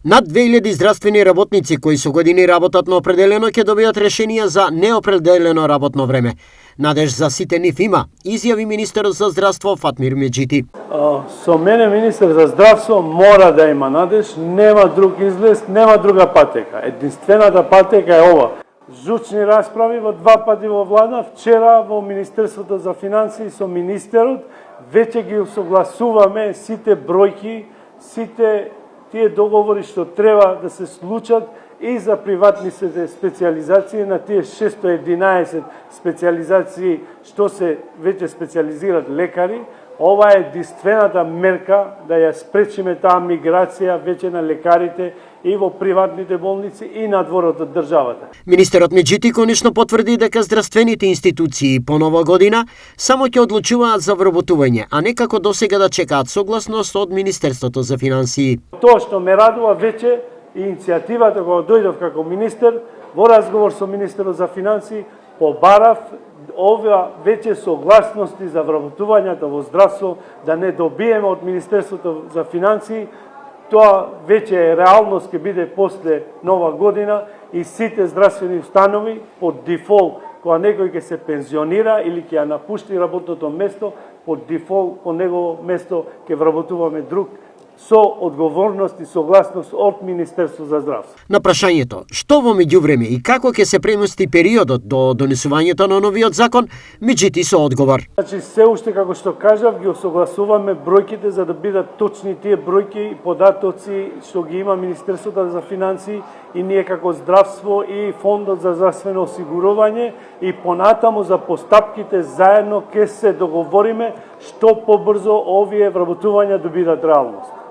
Над 2000 здравствени работници кои со години работат на определено ќе добијат решенија за неопределено работно време. Надеж за сите нив има, изјави министерот за здравство Фатмир Меджити. Со мене министер за здравство мора да има надеж, нема друг излез, нема друга патека. Единствената патека е ова. Жучни расправи во два пати во влада, вчера во Министерството за финансии со министерот, веќе ги усогласуваме сите бројки, сите тие договори што треба да се случат и за приватните специализации на тие 611 специализации што се веќе специализират лекари. Ова е единствената мерка да ја спречиме таа миграција веќе на лекарите и во приватните болници и надвор од државата. Министерот Меджити конечно потврди дека здравствените институции по нова година само ќе одлучуваат за вработување, а не како досега да чекаат согласност од Министерството за финансии. Тоа што ме радува веќе иницијативата кога дојдов како министер, во разговор со министерот за финансии, побарав ова веќе согласности за вработувањето во здравство да не добиеме од Министерството за финансии. Тоа веќе е реалност, ќе биде после нова година и сите здравствени установи по дефолт, кога некој ќе се пензионира или ќе ја напушти работното место, по дефолт по негово место ќе вработуваме друг со одговорност и согласност од Министерство за здравство. На прашањето што во меѓувреме и како ќе се премести периодот до донесувањето на новиот закон, Меджити со одговор. Значи се уште како што кажав ги осогласуваме бројките за да бидат точни тие бројки и податоци што ги има Министерството за финансии и ние како здравство и фондот за здравствено осигурување и понатаму за постапките заедно ќе се договориме што побрзо овие вработувања да бидат реалност.